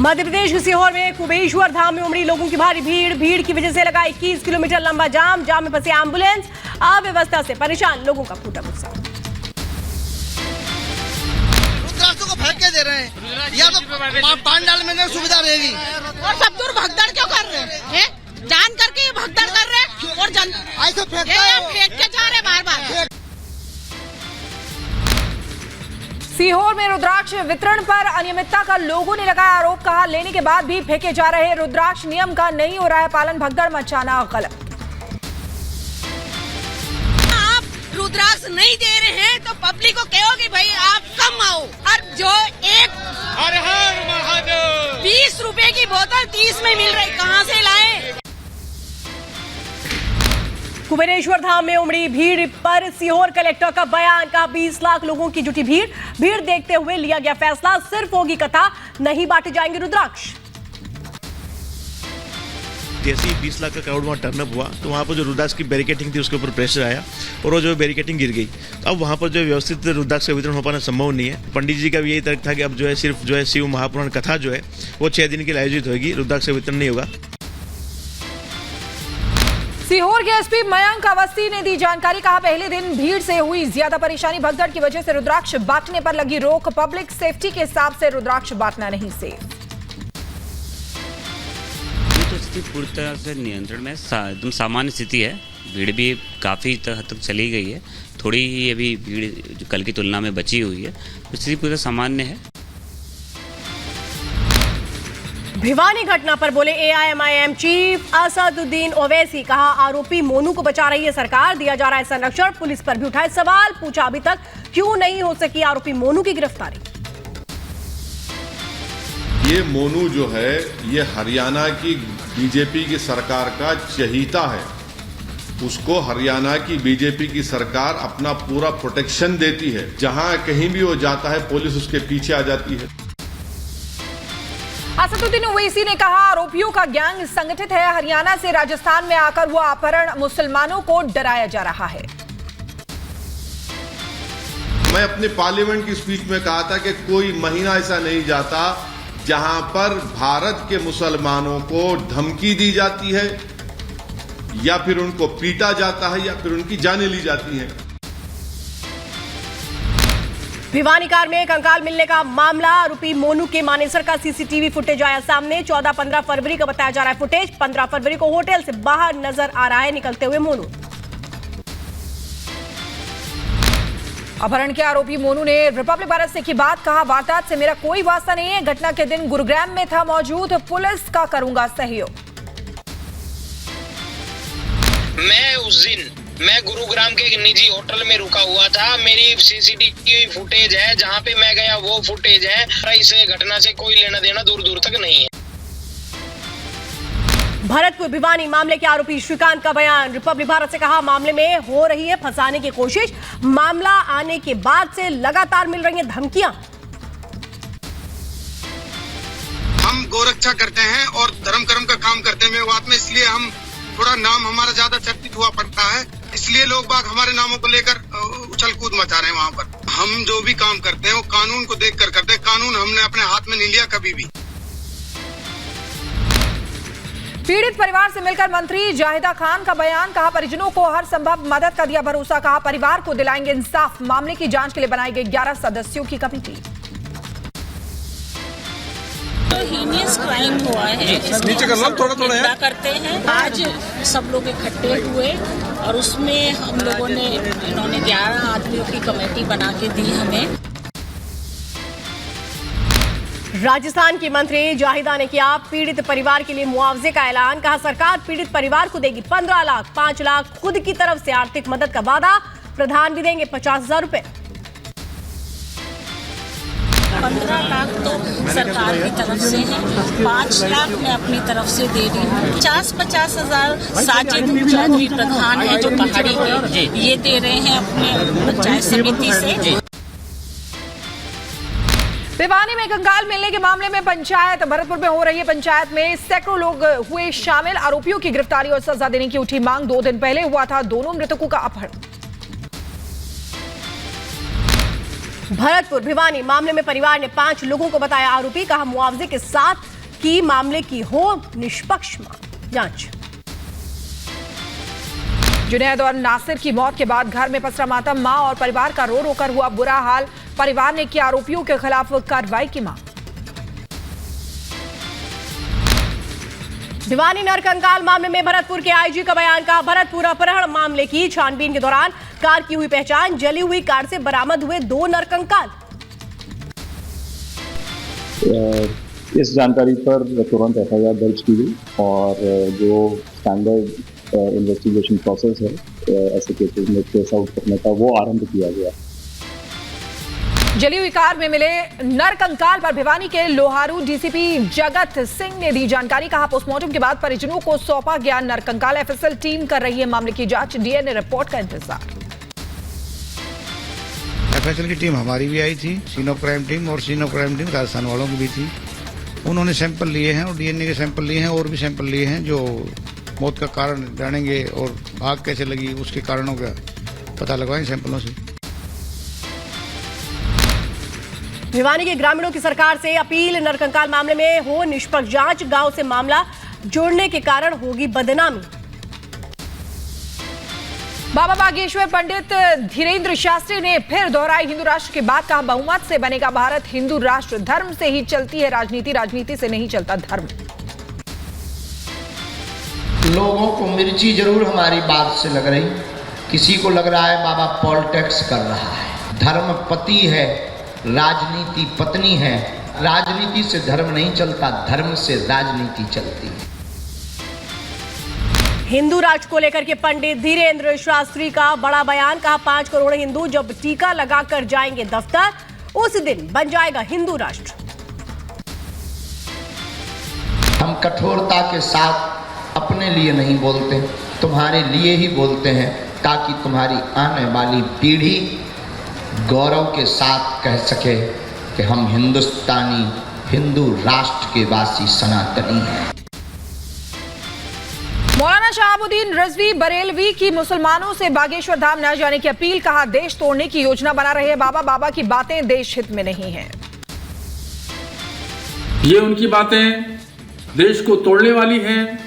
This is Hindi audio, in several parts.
मध्य प्रदेश के सीहोर में कुबेश्वर धाम में उमड़ी लोगों की भारी भीड़ की वजह से लगा 21 किलोमीटर लंबा जाम में फंसी एम्बुलेंस, अव्यवस्था से परेशान लोगों का फूटा गुस्सा। रुद्राक्ष को फेंक के दे रहे हैं या तो पांडाल में सुविधा रहेगी। और सब दूर भगदड़ क्यों कर रहे हैं? जान करके ये भगदड़ कर रहे हैं और ऐसे फेंक के जा रहे बार बार। सीहोर में रुद्राक्ष वितरण पर अनियमितता का लोगों ने लगाया आरोप, कहा लेने के बाद भी फेंके जा रहे रुद्राक्ष नियम का नहीं हो रहा है पालन, भगदड़ मचाना गलत। आप रुद्राक्ष नहीं दे रहे हैं तो पब्लिक को कहोगे भाई आप कम आओ, और जो एक 20 रुपए की बोतल 30 में मिल रही, कहाँ से लाए? कुबेश्वर धाम में उमड़ी भीड़ पर सीहोर कलेक्टर का बयान, कहा 20 लाख लोगों की जुटी भीड़ देखते हुए लिया गया फैसला, सिर्फ होगी कथा, नहीं बांटे जाएंगे रुद्राक्ष। जैसे ही 20 लाख का क्राउड वहाँ टर्नअप हुआ तो वहाँ पर जो रुद्राक्ष की बैरिकेटिंग थी उसके ऊपर प्रेशर आया और वो जो बैरिकेटिंग गिर गई। अब वहाँ पर जो व्यवस्थित रुद्राक्ष का वितरण हो पाना संभव नहीं है। पंडित जी का भी यही तर्क था कि अब जो है सिर्फ जो है शिव महापुराण कथा जो है वो 6 दिन के लिए आयोजित होगी, रुद्राक्ष का वितरण नहीं होगा। सीहोर के एसपी मयंक अवस्थी ने दी जानकारी, कहा पहले दिन भीड़ से हुई ज्यादा परेशानी, भगदड़ की वजह से रुद्राक्ष बांटने पर लगी रोक, पब्लिक सेफ्टी के हिसाब से रुद्राक्ष बांटना नहीं सेफ। तो स्थिति पूरी तरह से नियंत्रण में, एकदम सामान्य स्थिति है। भीड़ भी काफी हद तक चली गई है, थोड़ी ही अभी भीड़ जो कल की तुलना में बची हुई है, तो स्थिति पूरी सामान्य है। भिवानी घटना पर बोले एआईएमआईएम चीफ असदुद्दीन ओवैसी, कहा आरोपी मोनू को बचा रही है सरकार, दिया जा रहा है संरक्षण, पुलिस पर भी उठाए सवाल, पूछा अभी तक क्यों नहीं हो सकी आरोपी मोनू की गिरफ्तारी। ये मोनू जो है ये हरियाणा की बीजेपी की सरकार का चहीता है, उसको हरियाणा की बीजेपी की सरकार अपना पूरा प्रोटेक्शन देती है, जहां कहीं भी वो जाता है पुलिस उसके पीछे आ जाती है। असदुद्दीन ओवैसी ने कहा आरोपियों का गैंग संगठित है, हरियाणा से राजस्थान में आकर हुआ अपहरण, मुसलमानों को डराया जा रहा है। मैं अपने पार्लियामेंट की स्पीच में कहा था कि कोई महीना ऐसा नहीं जाता जहां पर भारत के मुसलमानों को धमकी दी जाती है या फिर उनको पीटा जाता है या फिर उनकी जानें ली जाती हैं। भिवानी कार में कंकाल मिलने का मामला, आरोपी मोनू के मानेसर का सीसीटीवी फुटेज आया सामने, 14-15 फरवरी का बताया जा रहा है फुटेज, 15 फरवरी को होटल से बाहर नजर आ रहा है निकलते हुए मोनू। अपहरण के आरोपी मोनू ने रिपब्लिक भारत से की बात, कहा वारदात से मेरा कोई वास्ता नहीं है, घटना के दिन गुरुग्राम में था मौजूद, पुलिस का करूंगा सहयोग। मैं गुरुग्राम के एक निजी होटल में रुका हुआ था, मेरी सीसीटीवी फुटेज है, जहां पे मैं गया वो फुटेज है, इस घटना से कोई लेना देना दूर दूर तक नहीं है। भरतपुर भिवानी मामले के आरोपी श्रीकांत का बयान, रिपब्लिक भारत से कहा मामले में हो रही है फंसाने की कोशिश, मामला आने के बाद से लगातार मिल रही हैं धमकियां। हम गोरक्षा करते हैं और धर्म कर्म का काम करते हैं मेवात में, इसलिए हम थोड़ा नाम हमारा ज्यादा चर्चित हुआ पड़ता है, इसलिए लोग बाग हमारे नामों को लेकर उछल कूद मचा रहे हैं। वहाँ पर हम जो भी काम करते हैं वो कानून को देखकर करते हैं, कानून हमने अपने हाथ में नहीं लिया कभी भी। पीड़ित परिवार से मिलकर मंत्री जाहिदा खान का बयान, कहा परिजनों को हर संभव मदद का दिया भरोसा, कहा परिवार को दिलाएंगे इंसाफ, मामले की जांच के लिए बनाई गई 11 सदस्यों की कमेटी। हीनियस क्राइम हुआ है, थोड़ा करते हैं। आज सब लोग इकट्ठे हुए और उसमें हम लोगों ने, इन्होंने 11 आदमियों की कमेटी बना के दी हमें। राजस्थान की मंत्री जाहिदा ने किया पीड़ित परिवार के लिए मुआवजे का ऐलान, कहा सरकार पीड़ित परिवार को देगी 15 लाख, 5 लाख खुद की तरफ से आर्थिक मदद का वादा, प्रधान भी देंगे 50,000 रुपए। 15 लाख तो सरकार की तरफ से है, 5 लाख मैं अपनी तरफ से दे रही हूँ, 50-50 हजार साजिद चौधरी प्रधान है जो पहाड़ी के, ये दे रहे हैं अपने पंचायत समिति से। भिवानी में कंकाल मिलने के मामले में पंचायत, भरतपुर में हो रही है पंचायत में सैकड़ों लोग हुए शामिल, आरोपियों की गिरफ्तारी और सजा देने की उठी मांग, 2 दिन पहले हुआ था दोनों मृतकों का अपहरण। भरतपुर भिवानी मामले में परिवार ने 5 लोगों को बताया आरोपी, कहा मुआवजे के साथ की मामले की हो निष्पक्ष जांच। जुनैद और नासिर की मौत के बाद घर में पसरा मातम, मां और परिवार का रो रो कर हुआ बुरा हाल। परिवार ने की आरोपियों के खिलाफ कार्रवाई की मांग। भिवानी नरकंकाल मामले में भरतपुर के आईजी का बयान, कहा भरतपुर अपहरण मामले की छानबीन के दौरान कार की हुई पहचान, जली हुई कार से बरामद हुए 2 नरकंकाल। इस जानकारी पर तुरंत FIR दर्ज की गई और जो स्टैंडर्ड इन्वेस्टिगेशन प्रोसेस है ऐसे केसेस में केस आउट करने का वो आरंभ किया गया। जली हुई कार में मिले नरकंकाल पर भिवानी के लोहारू DCP जगत सिंह ने दी जानकारी, कहा पोस्टमार्टम के बाद परिजनों को सौंपा गया नरकंकाल। FSL टीम कर रही है मामले की जांच, DNA रिपोर्ट का इंतजार। FSL की टीम हमारी भी आई थी, सीन ऑफ क्राइम टीम, और scene of crime team Rajasthan वालों की भी थी। उन्होंने सैंपल लिए हैं और DNA के सैंपल लिए हैं और भी सैंपल लिए हैं जो मौत का कारण जानेंगे और आग कैसे लगी उसके कारणों का पता लगवाएं सैंपलों से। भिवानी के ग्रामीणों की सरकार से अपील, नरकंकाल मामले में हो निष्पक्ष जांच, गांव से मामला जोड़ने के कारण होगी बदनामी। बाबा बागेश्वर पंडित धीरेन्द्र शास्त्री ने फिर दोहराई हिंदू राष्ट्र की बात, कहा बहुमत से बनेगा भारत हिंदू राष्ट्र, धर्म से ही चलती है राजनीति, राजनीति से नहीं चलता धर्म। लोगों को मिर्ची जरूर हमारी बात से लग रही, किसी को लग रहा है बाबा पॉलिटिक्स कर रहा है। धर्म पति है, राजनीति पत्नी है। राजनीति से धर्म नहीं चलता, धर्म से राजनीति चलती है। हिंदू राष्ट्र को लेकर के पंडित धीरेन्द्र शास्त्री का बड़ा बयान, कहा 5 करोड़ हिंदू जब टीका लगाकर जाएंगे दफ्तर, उस दिन बन जाएगा हिंदू राष्ट्र। हम कठोरता के साथ अपने लिए नहीं बोलते, तुम्हारे लिए ही बोलते हैं, ताकि तुम्हारी आने वाली पीढ़ी गौरव के साथ कह सके कि हम हिंदुस्तानी, हिंदू राष्ट्र के वासी सनातनी हैं। मौलाना शहाबुद्दीन रिजवी बरेलवी की मुसलमानों से बागेश्वर धाम न जाने की अपील, कहा देश तोड़ने की योजना बना रहे बाबा, बाबा की बातें देश हित में नहीं है। ये उनकी बातें देश को तोड़ने वाली हैं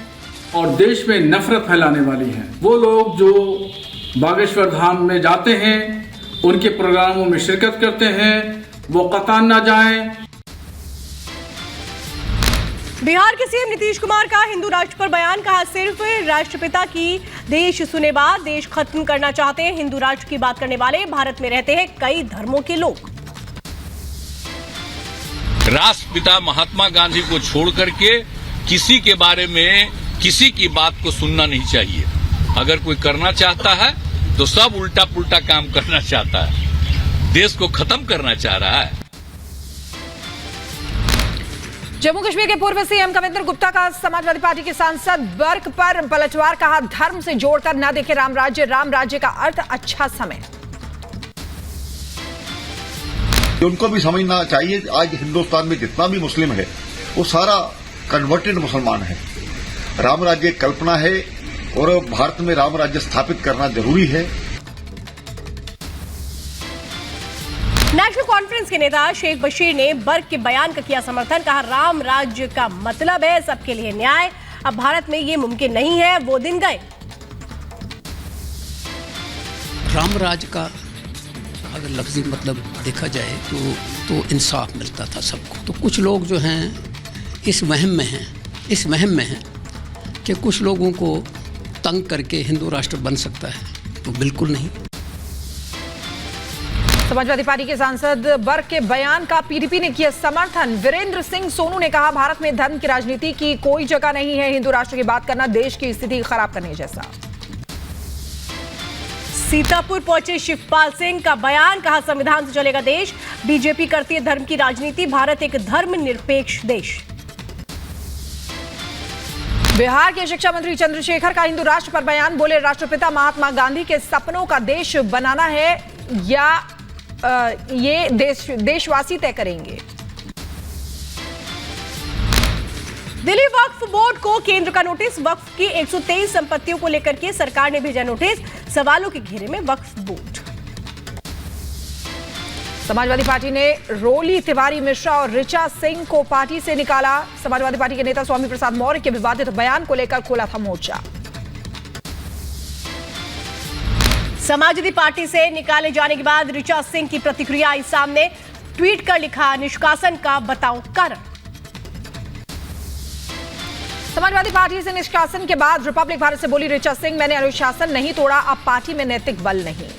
और देश में नफरत फैलाने वाली हैं। वो लोग जो बागेश्वर धाम में जाते हैं, उनके प्रोग्रामों में शिरकत करते हैं, वो कतान ना जाएं। बिहार के सीएम नीतीश कुमार का हिंदू राष्ट्र पर बयान, कहा सिर्फ राष्ट्रपिता की देश सुने बात, देश खत्म करना चाहते हैं। हिंदू राष्ट्र की बात करने वाले भारत में रहते हैं कई धर्मों के लोग। राष्ट्रपिता महात्मा गांधी को छोड़ करके किसी के बारे में किसी की बात को सुनना नहीं चाहिए। अगर कोई करना चाहता है तो सब उल्टा पुल्टा काम करना चाहता है, देश को खत्म करना चाह रहा है। जम्मू कश्मीर के पूर्व सीएम कविंदर गुप्ता का समाजवादी पार्टी के सांसद बर्क पर पलटवार, कहा धर्म से जोड़कर न देखे राम राज्य, राम राज्य का अर्थ अच्छा समय। उनको भी समझना चाहिए आज हिंदुस्तान में जितना भी मुस्लिम है वो सारा कन्वर्टेड मुसलमान है। राम राज्य कल्पना है और भारत में राम राज्य स्थापित करना जरूरी है। नेशनल कॉन्फ्रेंस के नेता शेख बशीर ने बर्क के बयान का किया समर्थन, कहा राम राज्य का मतलब है सबके लिए न्याय, अब भारत में ये मुमकिन नहीं है, वो दिन गए। राम राज्य का अगर लफ्जी मतलब देखा जाए तो इंसाफ मिलता था सबको। तो कुछ लोग जो हैं इस वहम में हैं कि कुछ लोगों को तंग करके हिंदू राष्ट्र बन सकता है, तो बिल्कुल नहीं। समाजवादी पार्टी के सांसद बर्क के बयान का पीडीपी ने किया समर्थन। वीरेंद्र सिंह सोनू ने कहा भारत में धर्म की राजनीति की कोई जगह नहीं है, हिंदू राष्ट्र की बात करना देश की स्थिति खराब करने जैसा। सीतापुर पहुंचे शिवपाल सिंह का बयान, कहा संविधान से चलेगा देश, बीजेपी करती है धर्म की राजनीति, भारत एक धर्मनिरपेक्ष देश। बिहार के शिक्षा मंत्री चंद्रशेखर का हिंदू राष्ट्र पर बयान, बोले राष्ट्रपिता महात्मा गांधी के सपनों का देश बनाना है या ये देशवासी तय करेंगे। दिल्ली वक्फ बोर्ड को केंद्र का नोटिस, वक्फ की 123 संपत्तियों को लेकर के सरकार ने भेजा नोटिस, सवालों के घेरे में वक्फ बोर्ड। समाजवादी पार्टी ने रोली तिवारी मिश्रा और ऋचा सिंह को पार्टी से निकाला। समाजवादी पार्टी के नेता स्वामी प्रसाद मौर्य के विवादित बयान को लेकर खोला था मोर्चा। समाजवादी पार्टी से निकाले जाने के बाद ऋचा सिंह की प्रतिक्रिया आई सामने। ट्वीट कर लिखा, निष्कासन का बताओ कारण। समाजवादी पार्टी से निष्कासन के बाद रिपब्लिक भारत से बोली ऋचा सिंह, मैंने अनुशासन नहीं तोड़ा, अब पार्टी में नैतिक बल नहीं।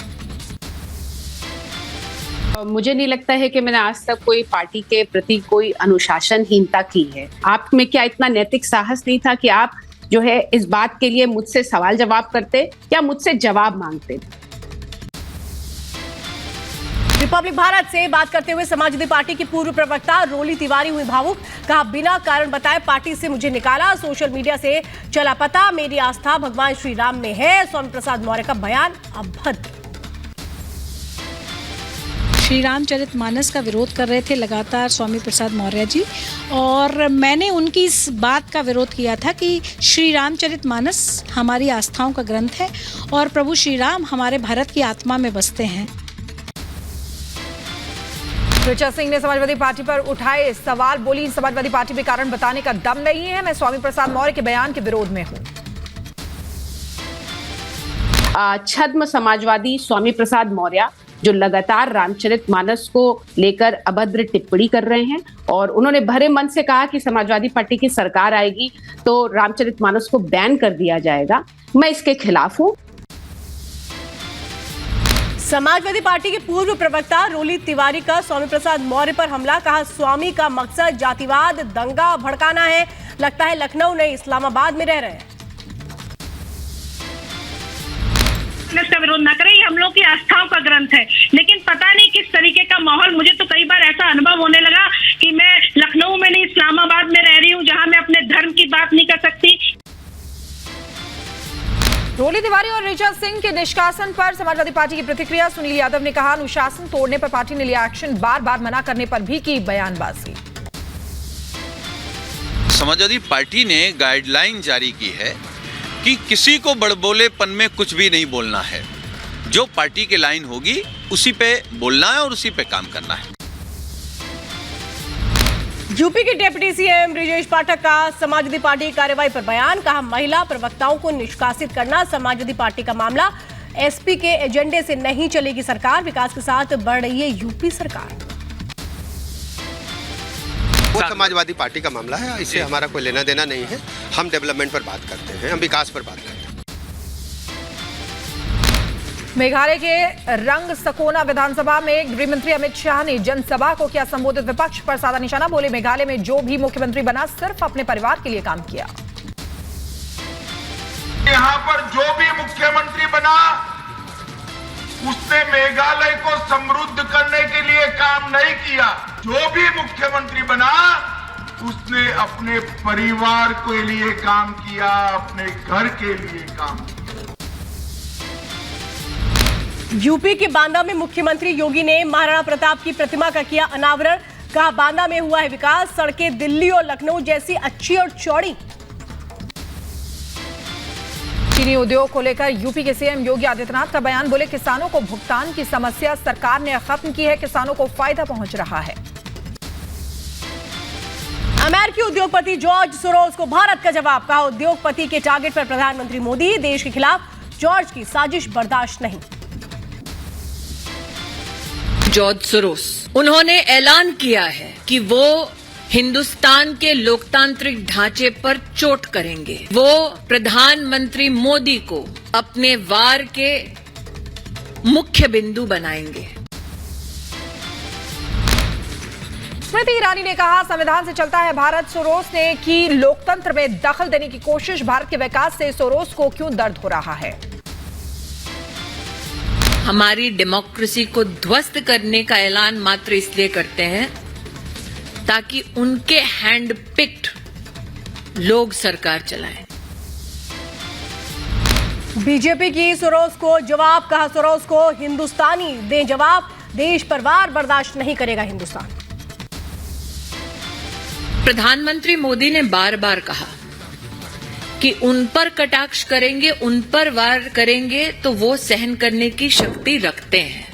मुझे नहीं लगता है कि मैंने आज तक कोई पार्टी के प्रति कोई अनुशासनहीनता की है। आप में क्या इतना नैतिक साहस नहीं था कि आप जो है इस बात के लिए मुझसे सवाल जवाब करते या मुझसे जवाब मांगते? रिपब्लिक भारत से बात करते हुए समाजवादी पार्टी की पूर्व प्रवक्ता रोली तिवारी हुई भावुक। कहा, बिना कारण बताए पार्टी से मुझे निकाला, सोशल मीडिया से चला पता, मेरी आस्था भगवान श्री राम में है। स्वामी प्रसाद मौर्य का बयान अभद्र। श्री रामचरितमानस का विरोध कर रहे थे लगातार स्वामी प्रसाद मौर्य जी, और मैंने उनकी इस बात का विरोध किया था कि श्री रामचरितमानस हमारी आस्थाओं का ग्रंथ है और प्रभु श्री राम हमारे भारत की आत्मा में बसते हैं। ऋचा सिंह ने समाजवादी पार्टी पर उठाए सवाल, बोली समाजवादी पार्टी में कारण बताने का दम नहीं है, मैं स्वामी प्रसाद मौर्य के बयान के विरोध में हूं। छद्म समाजवादी स्वामी प्रसाद मौर्य जो लगातार रामचरितमानस को लेकर अभद्र टिप्पणी कर रहे हैं, और उन्होंने भरे मन से कहा कि समाजवादी पार्टी की सरकार आएगी तो रामचरितमानस को बैन कर दिया जाएगा। मैं इसके खिलाफ हूं। समाजवादी पार्टी के पूर्व प्रवक्ता रोली तिवारी का स्वामी प्रसाद मौर्य पर हमला। कहा, स्वामी का मकसद जातिवाद दंगा भड़काना है, लगता है लखनऊ नहीं इस्लामाबाद में रह रहे हैं। इसका विरोध ना करें, ये हम लोग की आस्थाओं का ग्रंथ है, लेकिन पता नहीं किस तरीके का माहौल, मुझे तो कई बार ऐसा अनुभव होने लगा कि मैं लखनऊ में नहीं इस्लामाबाद में रह रही हूँ, जहाँ मैं अपने धर्म की बात नहीं कर सकती। रोली तिवारी और ऋचा सिंह के निष्कासन पर समाजवादी पार्टी की प्रतिक्रिया। सुनील यादव ने कहा, अनुशासन तोड़ने पर पार्टी ने लिया एक्शन, बार बार मना करने पर भी की बयानबाजी। समाजवादी पार्टी ने गाइडलाइन जारी की है कि किसी को बड़बोलेपन में कुछ भी नहीं बोलना है, जो पार्टी की लाइन होगी उसी पे बोलना है और उसी पे काम करना है। यूपी के डिप्टी सीएम ब्रिजेश पाठक का समाजवादी पार्टी की कार्रवाई पर बयान। कहा, महिला प्रवक्ताओं को निष्कासित करना समाजवादी पार्टी का मामला, एसपी के एजेंडे से नहीं चलेगी सरकार, विकास के साथ बढ़ रही है यूपी सरकार। वो समाजवादी पार्टी का मामला है, इससे हमारा कोई लेना देना नहीं है। हम डेवलपमेंट पर बात करते हैं, हम विकास पर बात करते हैं। मेघालय के रंग सकोना विधानसभा में गृह मंत्री अमित शाह ने जनसभा को किया संबोधित। विपक्ष पर साधा निशाना, बोले मेघालय में जो भी मुख्यमंत्री बना सिर्फ अपने परिवार के लिए काम किया। यहाँ पर जो भी मुख्यमंत्री बना उसने मेघालय को समृद्ध करने के लिए काम नहीं किया। जो भी मुख्यमंत्री बना उसने अपने परिवार के लिए काम किया, अपने घर के लिए काम किया। यूपी के बांदा में मुख्यमंत्री योगी ने महाराणा प्रताप की प्रतिमा का किया अनावरण। कहा, बांदा में हुआ है विकास, सड़कें दिल्ली और लखनऊ जैसी अच्छी और चौड़ी। चीनी उद्योग को लेकर यूपी के सीएम योगी आदित्यनाथ का बयान। बोले, किसानों को भुगतान की समस्या सरकार ने खत्म की है, किसानों को फायदा पहुंच रहा है। अमेरिकी उद्योगपति जॉर्ज सोरोस को भारत का जवाब। कहा, उद्योगपति के टारगेट पर प्रधानमंत्री मोदी, देश के खिलाफ जॉर्ज की साजिश बर्दाश्त नहीं। जॉर्ज सोरोस, उन्होंने ऐलान किया है कि वो हिंदुस्तान के लोकतांत्रिक ढांचे पर चोट करेंगे। वो प्रधानमंत्री मोदी को अपने वार के मुख्य बिंदु बनाएंगे। स्मृति ईरानी ने कहा, संविधान से चलता है भारत। सोरोस ने की लोकतंत्र में दखल देने की कोशिश, भारत के विकास से सोरोस को क्यों दर्द हो रहा है। हमारी डेमोक्रेसी को ध्वस्त करने का ऐलान मात्र इसलिए करते हैं ताकि उनके हैंड पिक्ड लोग सरकार चलाएं। बीजेपी की सोरोस को जवाब। कहा, सोरोस को हिंदुस्तानी दें जवाब, देश पर वार बर्दाश्त नहीं करेगा हिंदुस्तान। प्रधानमंत्री मोदी ने बार बार कहा कि उन पर कटाक्ष करेंगे, उन पर वार करेंगे तो वो सहन करने की शक्ति रखते हैं,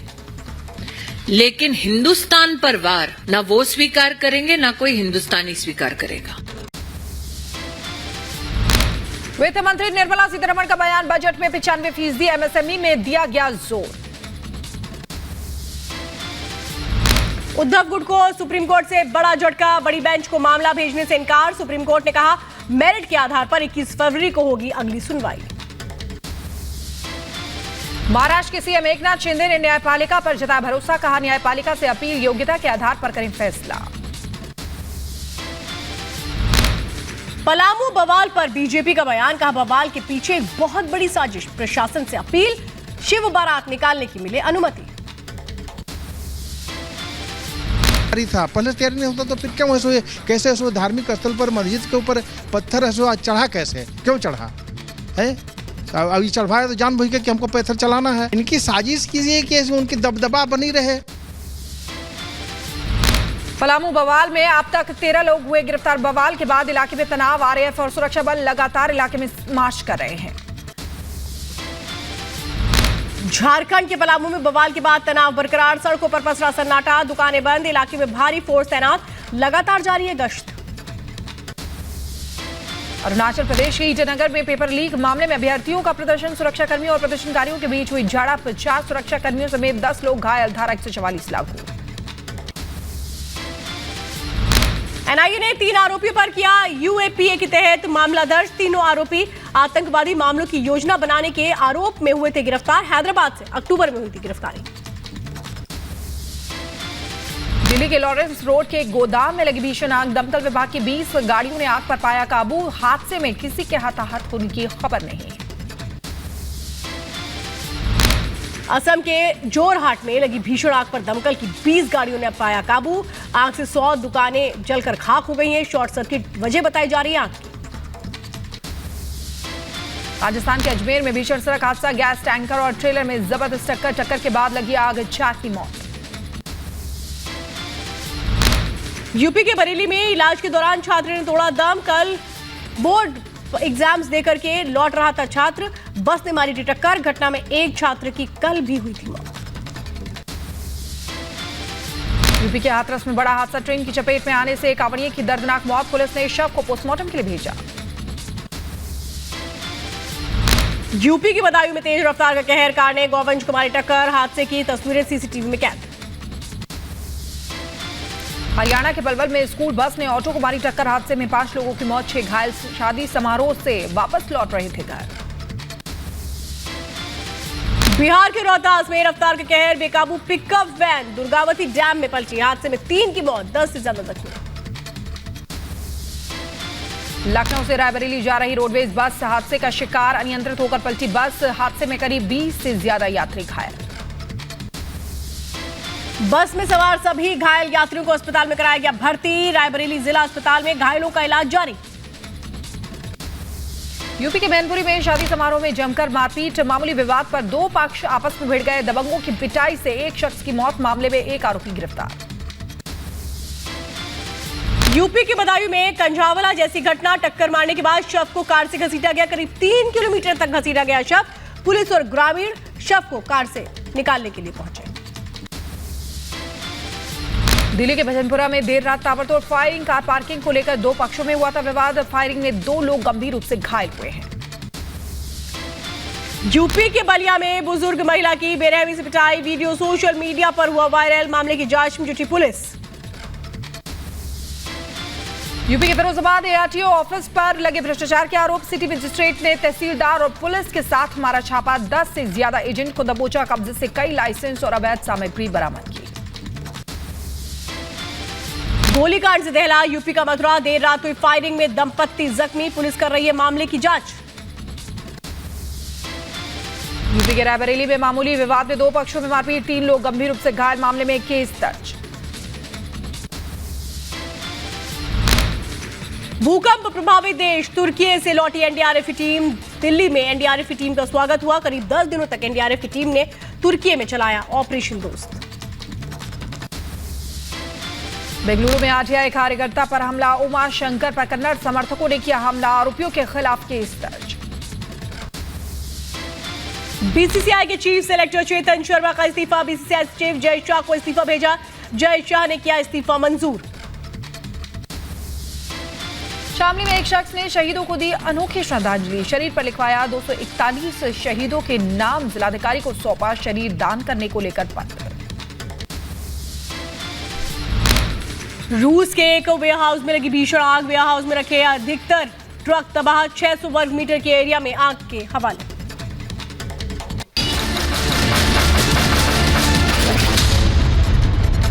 लेकिन हिंदुस्तान पर वार ना वो स्वीकार करेंगे ना कोई हिंदुस्तानी स्वीकार करेगा। वित्त मंत्री निर्मला सीतारमण का बयान, बजट में 95% एमएसएमई में दिया गया जोर। उद्धव गुट को सुप्रीम कोर्ट से बड़ा झटका, बड़ी बेंच को मामला भेजने से इनकार। सुप्रीम कोर्ट ने कहा मेरिट के आधार पर 21 फरवरी को होगी अगली सुनवाई। महाराष्ट्र के सीएम एकनाथ शिंदे ने न्यायपालिका पर जताया भरोसा, कहा न्यायपालिका से अपील योग्यता के आधार पर करें फैसला। पलामू बवाल पर बीजेपी का बयान, कहा बवाल के पीछे एक बहुत बड़ी साजिश, प्रशासन से अपील शिव बारात निकालने की मिले अनुमति। था पहले तैयारी नहीं होता तो फिर क्यों ऐसे कैसे ऐसे धार्मिक स्थल पर मस्जिद के ऊपर पत्थर ऐसे चढ़ा, कैसे क्यों चढ़ा है? अभी चढ़वाया तो जान बुझ के कि हमको पत्थर चलाना है। इनकी साजिश कीजिए कि उनकी दबदबा बनी रहे। पलामू बवाल में अब तक 13 लोग हुए गिरफ्तार। बवाल के बाद इलाके में तनाव, आरएएफ और सुरक्षा बल लगातार इलाके में मार्च कर रहे हैं। झारखंड के पलामू में बवाल के बाद तनाव बरकरार, सड़कों पर पसरा सन्नाटा, दुकानें बंद, इलाके में भारी फोर्स तैनात, लगातार जारी है गश्त। अरुणाचल प्रदेश के ईटानगर में पेपर लीक मामले में अभ्यर्थियों का प्रदर्शन, सुरक्षाकर्मियों और प्रदर्शनकारियों के बीच हुई झड़प, 4 सुरक्षाकर्मियों समेत 10 लोग घायल, धारा 144 लागू। एनआईए ने 3 आरोपियों पर किया यूएपीए के तहत मामला दर्ज। तीनों आरोपी आतंकवादी मामलों की योजना बनाने के आरोप में हुए थे गिरफ्तार। हैदराबाद से अक्टूबर में हुई थी गिरफ्तारी। दिल्ली के लॉरेंस रोड के गोदाम में लगी भीषण आग, दमकल विभाग की 20 गाड़ियों ने आग पर पाया काबू। हादसे में किसी के हताहत होने की खबर नहीं। असम के जोरहाट में लगी भीषण आग पर दमकल की 20 गाड़ियों ने पाया काबू। आग से 100 दुकानें जलकर खाक हो गई हैं। शॉर्ट सर्किट वजह बताई जा रही है आग की। राजस्थान के अजमेर में भीषण सड़क हादसा, गैस टैंकर और ट्रेलर में जबरदस्त टक्कर के बाद लगी आग, 4 की मौत। यूपी के बरेली में इलाज के दौरान छात्र ने तोड़ा दम। कल बोर्ड एग्जाम्स देकर के लौट रहा था छात्र, बस ने मारी थी टक्कर। घटना में एक छात्र की कल भी हुई थी मौत। यूपी के हाथरस में बड़ा हादसा, ट्रेन की चपेट में आने से एक कांवड़िए की दर्दनाक मौत। पुलिस ने शव को पोस्टमार्टम के लिए भेजा। यूपी की बदायूं में तेज रफ्तार का कहर, कार ने गौवंश को मारी टक्कर। हादसे की तस्वीरें सीसीटीवी में कैद। हरियाणा के पलवल में स्कूल बस ने ऑटो को मारी टक्कर, हादसे में 5 लोगों की मौत, 6 घायल। शादी समारोह से वापस लौट रहे थे घर। बिहार के रोहतास में रफ्तार का कहर, बेकाबू पिकअप वैन दुर्गावती डैम में पलटी। हादसे में 3 की मौत, 10 से ज्यादा जख्मी। लखनऊ से रायबरेली जा रही रोडवेज बस हादसे का शिकार, अनियंत्रित होकर पलटी बस। हादसे में करीब 20 से ज्यादा यात्री घायल। बस में सवार सभी घायल यात्रियों को अस्पताल में कराया गया भर्ती। रायबरेली जिला अस्पताल में घायलों का इलाज जारी। यूपी के मैनपुरी में शादी समारोह में जमकर मारपीट, मामूली विवाद पर 2 पक्ष आपस में भिड़ गए। दबंगों की पिटाई से एक शख्स की मौत, मामले में एक आरोपी गिरफ्तार। यूपी के बदायूं में कंझावला जैसी घटना, टक्कर मारने के बाद शव को कार से घसीटा गया। करीब 3 किलोमीटर तक घसीटा गया शव। पुलिस और ग्रामीण शव को कार से निकालने के लिए पहुंचे। दिल्ली के भजनपुरा में देर रात ताबड़तोड़ फायरिंग, कार पार्किंग को लेकर 2 पक्षों में हुआ था विवाद। फायरिंग में 2 लोग गंभीर रूप से घायल हुए हैं। यूपी के बलिया में बुजुर्ग महिला की बेरहमी से पिटाई, वीडियो सोशल मीडिया पर हुआ वायरल। मामले की जांच में जुटी पुलिस। यूपी के फिरोजाबाद एआरटीओ ऑफिस पर लगे भ्रष्टाचार के आरोप, सिटी मजिस्ट्रेट ने तहसीलदार और पुलिस के साथ मारा छापा। 10 से ज्यादा एजेंट को दबोचा, कब्जे से कई लाइसेंस और अवैध सामग्री बरामद की। गोलीकांड से दहला यूपी का मथुरा, देर रात हुई फायरिंग में दंपत्ति जख्मी। पुलिस कर रही है मामले की जांच। यूपी के रायबरेली में मामूली विवाद में 2 पक्षों में मारपीट, 3 लोग गंभीर रूप से घायल, मामले में केस दर्ज। भूकंप प्रभावित देश तुर्की से लौटी एनडीआरएफ की टीम। दिल्ली में एनडीआरएफ की टीम का स्वागत हुआ। करीब 10 दिनों तक एनडीआरएफ की टीम ने तुर्की में चलाया ऑपरेशन दोस्त। बेंगलुरु में आरटीआई कार्यकर्ता पर हमला, उमा शंकर पर कन्नड़ समर्थकों ने किया हमला, आरोपियों के खिलाफ केस दर्ज। बीसीसीआई के चीफ सेलेक्टर चेतन शर्मा का इस्तीफा, बीसीसीआई चीफ जय शाह को इस्तीफा भेजा, जय शाह ने किया इस्तीफा मंजूर। शामली में एक शख्स ने शहीदों को दी अनोखी श्रद्धांजलि, शरीर पर लिखवाया 241 शहीदों के नाम, जिलाधिकारी को सौंपा शरीर दान करने को लेकर पत्र। रूस के एक वेयर हाउस में लगी भीषण आग, वेयर हाउस में रखे अधिकतर ट्रक तबाह, 600 वर्ग मीटर के एरिया में आग के हवाले।